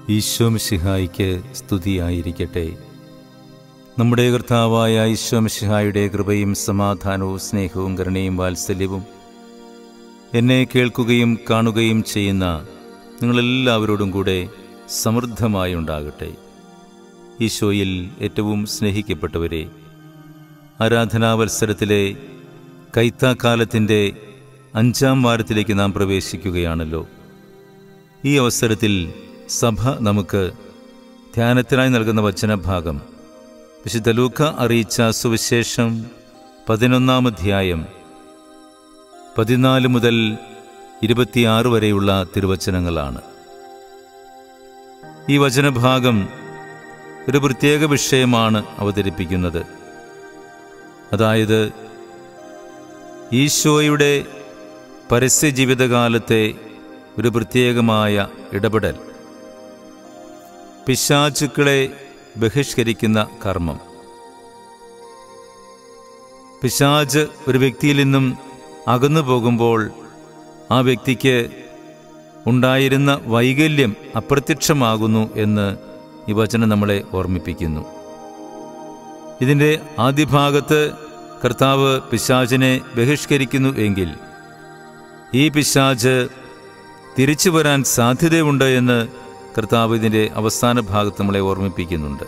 ഈശോ മിശിഹായിക്ക് സ്തുതിയായിരിക്കട്ടെ. നമ്മുടെ കർത്താവായ ഈശോ മിശിഹായുടെ കൃപയും സമാധാനവും സ്നേഹവും കരുണയും വാത്സല്യവും എന്നെ കേൾക്കുകയും കാണുകയും ചെയ്യുന്ന നിങ്ങളെല്ലാവരോടും കൂടെ സമൃദ്ധമായി ഉണ്ടാകട്ടെ. ഈശോയിൽ ഏറ്റവും സ്നേഹിക്കപ്പെട്ടവരെ, ആരാധനാവത്സരത്തിലെ കൈത്താക്കാലത്തിൻ്റെ 5-ാം വാരത്തിലേക്ക് നാം പ്രവേശിക്കുകയാണല്ലോ. ഈ അവസരത്തിൽ സഭ നമുക്ക് ധ്യാനത്തിനായി നൽകുന്ന വചനഭാഗം വിശുദ്ധ ലൂക്ക അറിയിച്ച സുവിശേഷം 11-ാം അധ്യായം 14 മുതൽ 26 വരെയുള്ള തിരുവചനങ്ങളാണ്. ഈ വചനഭാഗം ഒരു പ്രത്യേക വിഷയമാണ് അവതരിപ്പിക്കുന്നത്. അതായത് ഈശോയുടെ പരസ്യജീവിതകാലത്തെ ഒരു പ്രത്യേകമായ ഇടപെടൽ, പിശാചുക്കളെ ബഹിഷ്കരിക്കുന്ന കർമ്മം. പിശാച് ഒരു വ്യക്തിയിൽ നിന്നും അകന്നു പോകുമ്പോൾ ആ വ്യക്തിക്ക് ഉണ്ടായിരുന്ന വൈകല്യം അപ്രത്യക്ഷമാകുന്നു എന്ന് ഈ വചനം നമ്മളെ ഓർമ്മിപ്പിക്കുന്നു. ഇതിൻ്റെ ആദ്യ ഭാഗത്ത് കർത്താവ് പിശാചിനെ ബഹിഷ്കരിക്കുന്നു എങ്കിൽ ഈ പിശാച് തിരിച്ചു വരാൻ സാധ്യതയുണ്ട് എന്ന് കർത്താവ് ഇതിൻ്റെ അവസാന ഭാഗത്ത് നമ്മളെ ഓർമ്മിപ്പിക്കുന്നുണ്ട്.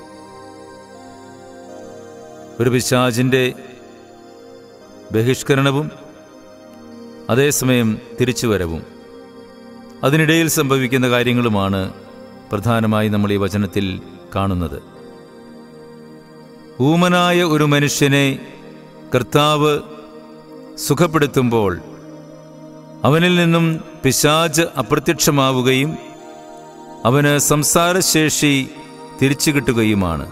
ഒരു പിശാചിൻ്റെ ബഹിഷ്കരണവും അതേസമയം തിരിച്ചുവരവും, അതിനിടയിൽ സംഭവിക്കുന്ന കാര്യങ്ങളുമാണ് പ്രധാനമായി നമ്മൾ ഈ വചനത്തിൽ കാണുന്നത്. ഊമനായ ഒരു മനുഷ്യനെ കർത്താവ് സുഖപ്പെടുത്തുമ്പോൾ അവനിൽ നിന്നും പിശാച് അപ്രത്യക്ഷമാവുകയും അവന് സംസാരശേഷി തിരിച്ചു കിട്ടുകയുമാണ്.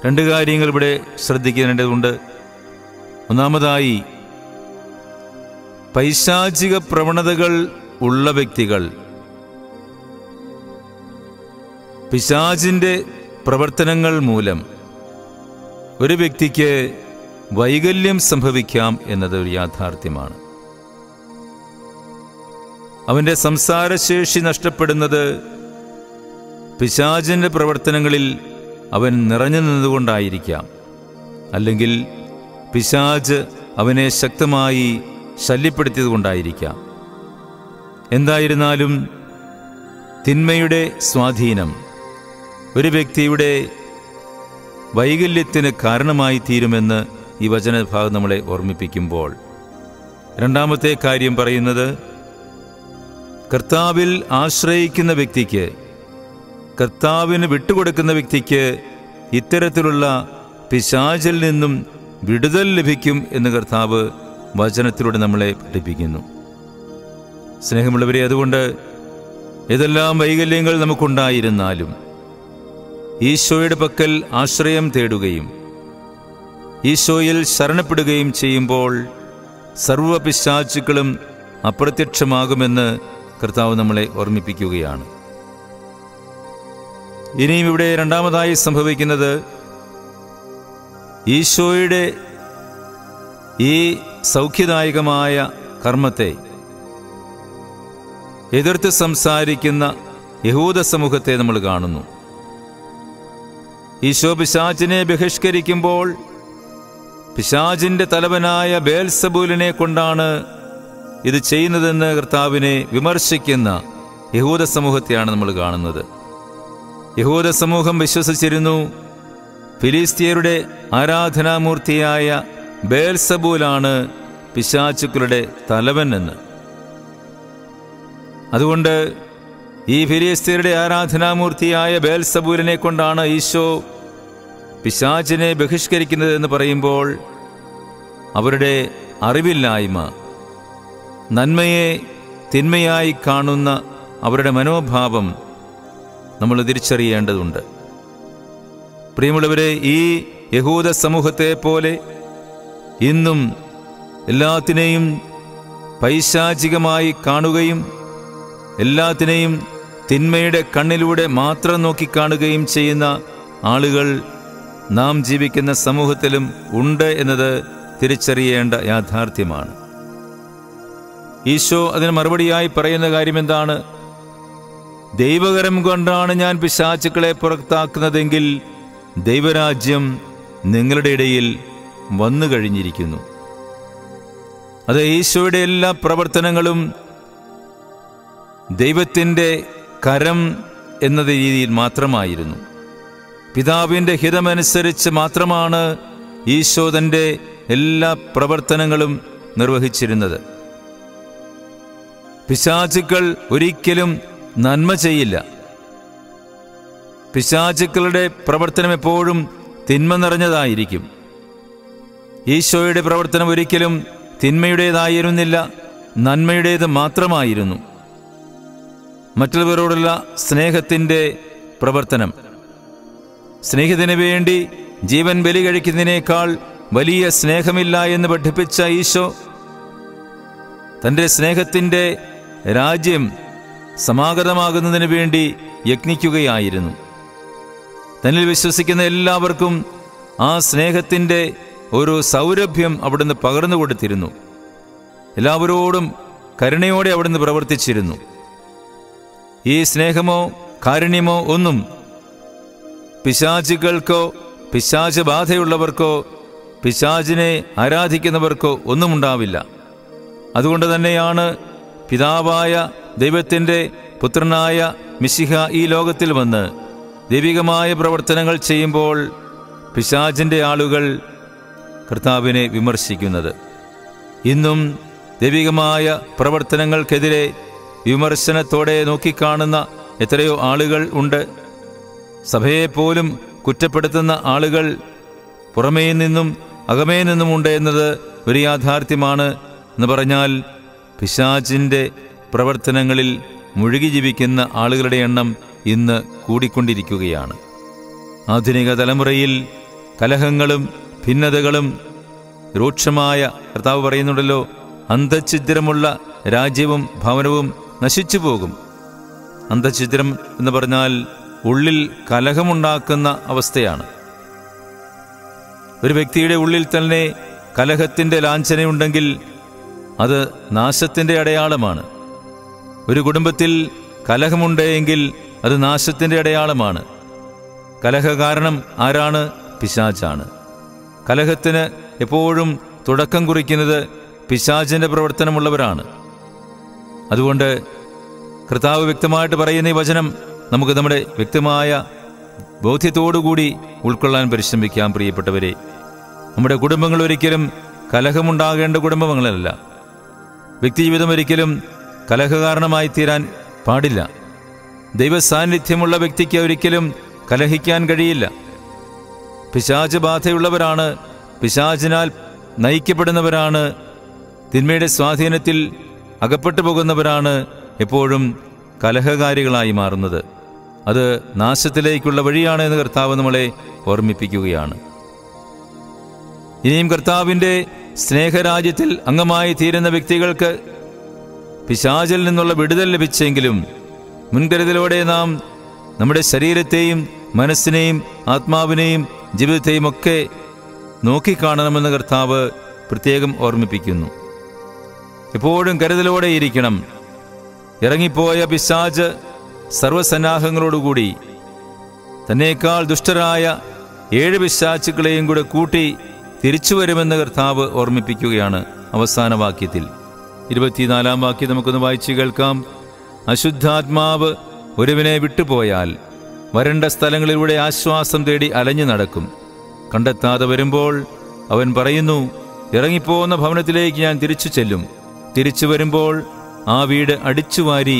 2 കാര്യങ്ങൾ ഇവിടെ ശ്രദ്ധിക്കേണ്ടതുണ്ട്. ഒന്നാമതായി, പൈശാചിക പ്രവണതകൾ ഉള്ള വ്യക്തികൾ പിശാചിൻ്റെ പ്രവർത്തനങ്ങൾ മൂലം ഒരു വ്യക്തിക്ക് വൈകല്യം സംഭവിക്കാം എന്നത് ഒരു യാഥാർത്ഥ്യമാണ്. അവൻ്റെ സംസാരശേഷി നഷ്ടപ്പെടുന്നത് പിശാചിൻ്റെ പ്രവർത്തനങ്ങളിൽ അവൻ നിറഞ്ഞു നിന്നുകൊണ്ടായിരിക്കാം, അല്ലെങ്കിൽ പിശാച് അവനെ ശക്തമായി ശല്യപ്പെടുത്തിയതുകൊണ്ടായിരിക്കാം. എന്തായിരുന്നാലും തിന്മയുടെ സ്വാധീനം ഒരു വ്യക്തിയുടെ വൈകല്യത്തിന് കാരണമായി തീരുമെന്ന് ഈ വചനഭാഗം നമ്മളെ ഓർമ്മിപ്പിക്കുമ്പോൾ, രണ്ടാമത്തെ കാര്യം പറയുന്നത്, കർത്താവിൽ ആശ്രയിക്കുന്ന വ്യക്തിക്ക്, കർത്താവിന് വിട്ടുകൊടുക്കുന്ന വ്യക്തിക്ക് ഇത്തരത്തിലുള്ള പിശാചിൽ നിന്നും വിടുതൽ ലഭിക്കും എന്ന് കർത്താവ് വചനത്തിലൂടെ നമ്മളെ പഠിപ്പിക്കുന്നു. സ്നേഹമുള്ളവരെ, അതുകൊണ്ട് ഏതെല്ലാം വൈകല്യങ്ങൾ നമുക്കുണ്ടായിരുന്നാലും ഈശോയുടെ പക്കൽ ആശ്രയം തേടുകയും ഈശോയിൽ ശരണപ്പെടുകയും ചെയ്യുമ്പോൾ സർവ്വ പിശാചുക്കളും അപ്രത്യക്ഷമാകുമെന്ന് കർത്താവ് നമ്മളെ ഓർമ്മിപ്പിക്കുകയാണ്. ഇനിയും ഇവിടെ രണ്ടാമതായി സംഭവിക്കുന്നത്, ഈശോയുടെ ഈ സൗഖ്യദായകമായ കർമ്മത്തെ എതിർത്ത് സംസാരിക്കുന്ന യഹൂദ സമൂഹത്തെ നമ്മൾ കാണുന്നു. ഈശോ പിശാചിനെ ബഹിഷ്കരിക്കുമ്പോൾ പിശാചിൻ്റെ തലവനായ ബേൽസബൂലിനെ കൊണ്ടാണ് ഇത് ചെയ്യുന്നതെന്ന് കർത്താവിനെ വിമർശിക്കുന്ന യഹൂദ സമൂഹത്തെയാണ് നമ്മൾ കാണുന്നത്. യഹൂദ സമൂഹം വിശ്വസിച്ചിരുന്നു ഫിലിസ്തീയരുടെ ആരാധനാമൂർത്തിയായ ബേൽസബൂലാണ് പിശാചുക്കളുടെ തലവൻ എന്ന്. അതുകൊണ്ട് ഈ ഫിലിസ്തീയരുടെ ആരാധനാമൂർത്തിയായ ബേൽസബൂലിനെ കൊണ്ടാണ് ഈശോ പിശാചിനെ ബഹിഷ്കരിക്കുന്നത് എന്ന് പറയുമ്പോൾ അവരുടെ അറിവില്ലായ്മ, നന്മയെ തിന്മയായി കാണുന്ന അവരുടെ മനോഭാവം നമ്മൾ തിരിച്ചറിയേണ്ടതുണ്ട്. പ്രിയമുള്ളവരെ, ഈ യഹൂദ സമൂഹത്തെ പോലെ ഇന്നും എല്ലാത്തിനെയും പൈശാചികമായി കാണുകയും എല്ലാത്തിനെയും തിന്മയുടെ കണ്ണിലൂടെ മാത്രം നോക്കിക്കാണുകയും ചെയ്യുന്ന ആളുകൾ നാം ജീവിക്കുന്ന സമൂഹത്തിലും ഉണ്ട് എന്നത് തിരിച്ചറിയേണ്ട യാഥാർത്ഥ്യമാണ്. ഈശോ അതിന് മറുപടിയായി പറയുന്ന കാര്യം എന്താണ്? ദൈവകരം കൊണ്ടാണ് ഞാൻ പിശാചുക്കളെ പുറത്താക്കുന്നതെങ്കിൽ ദൈവരാജ്യം നിങ്ങളുടെ ഇടയിൽ വന്നു കഴിഞ്ഞിരിക്കുന്നു. അത് ഈശോയുടെ എല്ലാ പ്രവർത്തനങ്ങളും ദൈവത്തിൻ്റെ കരം എന്ന രീതിയിൽ മാത്രമായിരുന്നു. പിതാവിൻ്റെ ഹിതമനുസരിച്ച് മാത്രമാണ് ഈശോ തൻ്റെ എല്ലാ പ്രവർത്തനങ്ങളും നിർവഹിച്ചിരുന്നത്. പിശാചുക്കൾ ഒരിക്കലും നന്മ ചെയ്യില്ല. പിശാചുക്കളുടെ പ്രവർത്തനം എപ്പോഴും തിന്മ നിറഞ്ഞതായിരിക്കും. ഈശോയുടെ പ്രവർത്തനം ഒരിക്കലും തിന്മയുടേതായിരുന്നില്ല, നന്മയുടേത് മാത്രമായിരുന്നു. മറ്റുള്ളവരോടുള്ള സ്നേഹത്തിൻ്റെ പ്രവർത്തനം, സ്നേഹിതന് വേണ്ടി ജീവൻ ബലി കഴിക്കുന്നതിനേക്കാൾ വലിയ സ്നേഹമില്ല എന്ന് പഠിപ്പിച്ച ഈശോ തൻ്റെ സ്നേഹത്തിൻ്റെ രാജ്യം സമാഗതമാകുന്നതിന് വേണ്ടി യത്നിക്കുകയായിരുന്നു. തന്നിൽ വിശ്വസിക്കുന്ന എല്ലാവർക്കും ആ സ്നേഹത്തിൻ്റെ ഒരു സൗരഭ്യം അവിടുന്ന് പകർന്നു കൊടുത്തിരുന്നു. എല്ലാവരോടും കരുണയോടെ അവിടുന്ന് പ്രവർത്തിച്ചിരുന്നു. ഈ സ്നേഹമോ കാരുണ്യമോ ഒന്നും പിശാചുകൾക്കോ പിശാച് ബാധയുള്ളവർക്കോ പിശാചിനെ ആരാധിക്കുന്നവർക്കോ ഒന്നും ഉണ്ടാവില്ല. അതുകൊണ്ട് തന്നെയാണ് പിതാവായ ദൈവത്തിൻ്റെ പുത്രനായ മിശിഹ ഈ ലോകത്തിൽ വന്ന് ദൈവികമായ പ്രവർത്തനങ്ങൾ ചെയ്യുമ്പോൾ പിശാചിൻ്റെ ആളുകൾ കർത്താവിനെ വിമർശിക്കുന്നത്. ഇന്നും ദൈവികമായ പ്രവർത്തനങ്ങൾക്കെതിരെ വിമർശനത്തോടെ നോക്കിക്കാണുന്ന എത്രയോ ആളുകൾ ഉണ്ട്. സഭയെപ്പോലും കുറ്റപ്പെടുത്തുന്ന ആളുകൾ പുറമേ നിന്നും അകമേ നിന്നുമുണ്ട് എന്നത് ഒരു യാഥാർത്ഥ്യമാണ്. എന്ന് പറഞ്ഞാൽ പിശാചിൻ്റെ പ്രവർത്തനങ്ങളിൽ മുഴുകി ജീവിക്കുന്ന ആളുകളുടെ എണ്ണം ഇന്ന് കൂടിക്കൊണ്ടിരിക്കുകയാണ്. ആധുനിക തലമുറയിൽ കലഹങ്ങളും ഭിന്നതകളും രൂക്ഷമായ, കർത്താവ് പറയുന്നുണ്ടല്ലോ, അന്തഛിദ്രമുള്ള രാജ്യവും ഭവനവും നശിച്ചു പോകും. അന്തഛിദ്രം എന്ന് പറഞ്ഞാൽ ഉള്ളിൽ കലഹമുണ്ടാക്കുന്ന അവസ്ഥയാണ്. ഒരു വ്യക്തിയുടെ ഉള്ളിൽ തന്നെ കലഹത്തിൻ്റെ ലാഞ്ചനയുണ്ടെങ്കിൽ അത് നാശത്തിൻ്റെ അടയാളമാണ്. ഒരു കുടുംബത്തിൽ കലഹമുണ്ടെങ്കിൽ അത് നാശത്തിൻ്റെ അടയാളമാണ്. കലഹ കാരണം ആരാണ്? പിശാചാണ്. കലഹത്തിന് എപ്പോഴും തുടക്കം കുറിക്കുന്നത് പിശാചിൻ്റെ പ്രവർത്തനമുള്ളവരാണ്. അതുകൊണ്ട് കർത്താവ് വ്യക്തമായിട്ട് പറയുന്ന ഈ വചനം നമുക്ക് നമ്മുടെ വ്യക്തമായ ബോധ്യത്തോടുകൂടി ഉൾക്കൊള്ളാൻ പരിശ്രമിക്കാം. പ്രിയപ്പെട്ടവരെ, നമ്മുടെ കുടുംബങ്ങൾ ഒരിക്കലും കലഹമുണ്ടാകേണ്ട കുടുംബങ്ങളല്ല. വ്യക്തിജീവിതം ഒരിക്കലും കലഹകാരണമായി തീരാൻ പാടില്ല. ദൈവസാന്നിധ്യമുള്ള വ്യക്തിക്ക് ഒരിക്കലും കലഹിക്കാൻ കഴിയില്ല. പിശാച് ബാധയുള്ളവരാണ്, പിശാചിനാൽ നയിക്കപ്പെടുന്നവരാണ്, തിന്മയുടെ സ്വാധീനത്തിൽ അകപ്പെട്ടു പോകുന്നവരാണ് എപ്പോഴും കലഹകാരികളായി മാറുന്നത്. അത് നാശത്തിലേക്കുള്ള വഴിയാണ് എന്ന് കർത്താവ് നമ്മളെ ഓർമ്മിപ്പിക്കുകയാണ്. ഇനിയും കർത്താവിൻ്റെ സ്നേഹരാജ്യത്തിൽ അംഗമായി തീരുന്ന വ്യക്തികൾക്ക് പിശാചിൽ നിന്നുള്ള വിടുതൽ ലഭിച്ചെങ്കിലും മുൻകരുതലോടെ നാം നമ്മുടെ ശരീരത്തെയും മനസ്സിനെയും ആത്മാവിനെയും ജീവിതത്തെയും ഒക്കെ നോക്കിക്കാണണമെന്ന് കർത്താവ് പ്രത്യേകം ഓർമ്മിപ്പിക്കുന്നു. എപ്പോഴും കരുതലോടെ ഇരിക്കണം. ഇറങ്ങിപ്പോയ പിശാച് സർവസന്നാഹങ്ങളോടുകൂടി തന്നേക്കാൾ ദുഷ്ടരായ 7 പിശാചുക്കളെയും കൂടെ കൂട്ടി തിരിച്ചു വരുമെന്ന് കർത്താവ് ഓർമ്മിപ്പിക്കുകയാണ്. അവസാന വാക്യത്തിൽ 24-ാം വാക്യം നമുക്കൊന്ന് വായിച്ചു കേൾക്കാം. അശുദ്ധാത്മാവ് ഒരുവനെ വിട്ടുപോയാൽ വരണ്ട സ്ഥലങ്ങളിലൂടെ ആശ്വാസം തേടി അലഞ്ഞു നടക്കും. കണ്ടെത്താതെ വരുമ്പോൾ അവൻ പറയുന്നു, ഇറങ്ങിപ്പോകുന്ന ഭവനത്തിലേക്ക് ഞാൻ തിരിച്ചു ചെല്ലും. തിരിച്ചു വരുമ്പോൾ ആ വീട് അടിച്ചുവാരി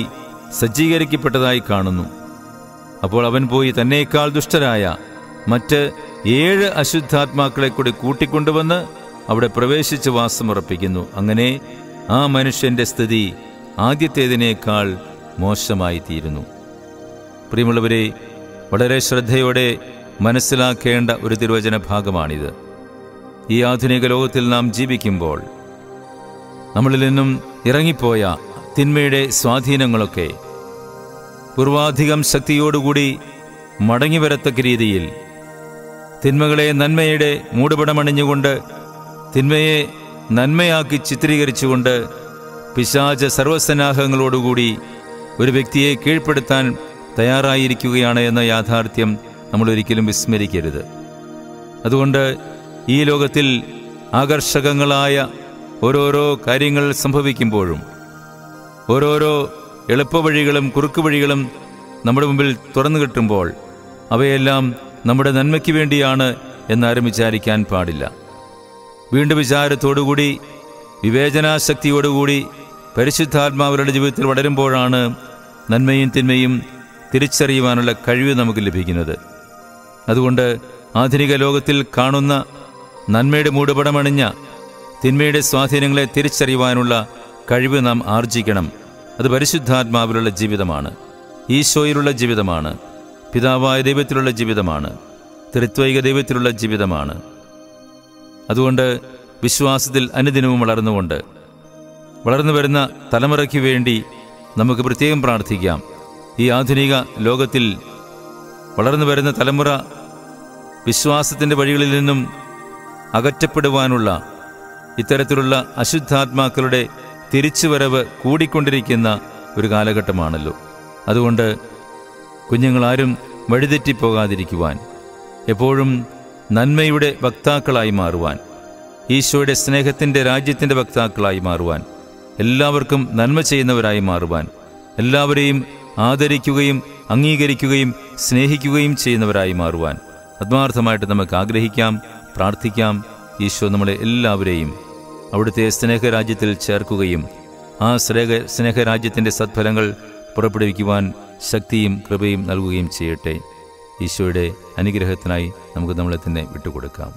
സജ്ജീകരിക്കപ്പെട്ടതായി കാണുന്നു. അപ്പോൾ അവൻ പോയി തന്നേക്കാൾ ദുഷ്ടരായ മറ്റ് 7 അശുദ്ധാത്മാക്കളെ കൂടി കൂട്ടിക്കൊണ്ടുവന്ന് അവിടെ പ്രവേശിച്ച് വാസമുറപ്പിക്കുന്നു. അങ്ങനെ ആ മനുഷ്യന്റെ സ്ഥിതി ആദ്യത്തേതിനേക്കാൾ മോശമായി തീരുന്നു. പ്രിയമുള്ളവരെ, വളരെ ശ്രദ്ധയോടെ മനസ്സിലാക്കേണ്ട ഒരു തിരുവചന ഭാഗമാണിത്. ഈ ആധുനിക ലോകത്തിൽ നാം ജീവിക്കുമ്പോൾ നമ്മളിൽ നിന്നും ഇറങ്ങിപ്പോയ തിന്മയുടെ സ്വാധീനങ്ങളൊക്കെ പൂർവാധികം ശക്തിയോടുകൂടി മടങ്ങി വരത്തക്ക രീതിയിൽ തിന്മകളെ നന്മയുടെ മൂടുപടമണിഞ്ഞുകൊണ്ട് തിന്മയെ നന്മയാക്കി ചിത്രീകരിച്ചുകൊണ്ട് പിശാച സർവസന്നാഹങ്ങളോടുകൂടി ഒരു വ്യക്തിയെ കീഴ്പ്പെടുത്താൻ തയ്യാറായിരിക്കുകയാണ് എന്ന യാഥാർത്ഥ്യം നമ്മൾ ഒരിക്കലും വിസ്മരിക്കരുത്. അതുകൊണ്ട് ഈ ലോകത്തിൽ ആകർഷകങ്ങളായ ഓരോരോ കാര്യങ്ങൾ സംഭവിക്കുമ്പോഴും, ഓരോരോ എളുപ്പവഴികളും കുറുക്കുവഴികളും നമ്മുടെ മുമ്പിൽ തുറന്നു കിട്ടുമ്പോൾ അവയെല്ലാം നമ്മുടെ നന്മയ്ക്ക് വേണ്ടിയാണ് എന്നാരും വിചാരിക്കാൻ പാടില്ല. വീണ്ടും വിചാരത്തോടുകൂടി, വിവേചനാശക്തിയോടുകൂടി പരിശുദ്ധാത്മാവരുടെ ജീവിതത്തിൽ വളരുമ്പോഴാണ് നന്മയും തിന്മയും തിരിച്ചറിയുവാനുള്ള കഴിവ് നമുക്ക് ലഭിക്കുന്നത്. അതുകൊണ്ട് ആധുനിക ലോകത്തിൽ കാണുന്ന നന്മയുടെ മൂടുപടമണിഞ്ഞ തിന്മയുടെ സ്വാധീനങ്ങളെ തിരിച്ചറിയുവാനുള്ള കഴിവ് നാം ആർജിക്കണം. അത് പരിശുദ്ധാത്മാവിലുള്ള ജീവിതമാണ്, ഈശോയിലുള്ള ജീവിതമാണ്, പിതാവായ ദൈവത്തിലുള്ള ജീവിതമാണ്, ത്രിത്വൈക ദൈവത്തിലുള്ള ജീവിതമാണ്. അതുകൊണ്ട് വിശ്വാസത്തിൽ അനുദിനവും വളർന്നുകൊണ്ട് വളർന്നു വരുന്ന തലമുറയ്ക്ക് വേണ്ടി നമുക്ക് പ്രത്യേകം പ്രാർത്ഥിക്കാം. ഈ ആധുനിക ലോകത്തിൽ വളർന്നു വരുന്ന തലമുറ വിശ്വാസത്തിൻ്റെ വഴികളിൽ നിന്നും അകറ്റപ്പെടുവാനുള്ള ഇത്തരത്തിലുള്ള അശുദ്ധാത്മാക്കളുടെ തിരിച്ചുവരവ് കൂടിക്കൊണ്ടിരിക്കുന്ന ഒരു കാലഘട്ടമാണല്ലോ. അതുകൊണ്ട് കുഞ്ഞുങ്ങളാരും വഴിതെറ്റിപ്പോകാതിരിക്കുവാൻ, എപ്പോഴും നന്മയുടെ വക്താക്കളായി മാറുവാൻ, ഈശോയുടെ സ്നേഹത്തിൻ്റെ രാജ്യത്തിൻ്റെ വക്താക്കളായി മാറുവാൻ, എല്ലാവർക്കും നന്മ ചെയ്യുന്നവരായി മാറുവാൻ, എല്ലാവരെയും ആദരിക്കുകയും അംഗീകരിക്കുകയും സ്നേഹിക്കുകയും ചെയ്യുന്നവരായി മാറുവാൻ ആത്മാർത്ഥമായിട്ട് നമുക്ക് ആഗ്രഹിക്കാം, പ്രാർത്ഥിക്കാം. ഈശോ നമ്മളെ എല്ലാവരെയും അവിടുത്തെ സ്നേഹരാജ്യത്തിൽ ചേർക്കുകയും ആ സ്നേഹരാജ്യത്തിൻ്റെ സത്ഫലങ്ങൾ പുറപ്പെടുവിക്കുവാൻ ശക്തിയും കൃപയും നൽകുകയും ചെയ്യട്ടെ. ഈശോയുടെ അനുഗ്രഹത്തിനായി നമുക്ക് നമ്മളെ തന്നെ വിട്ടുകൊടുക്കാം.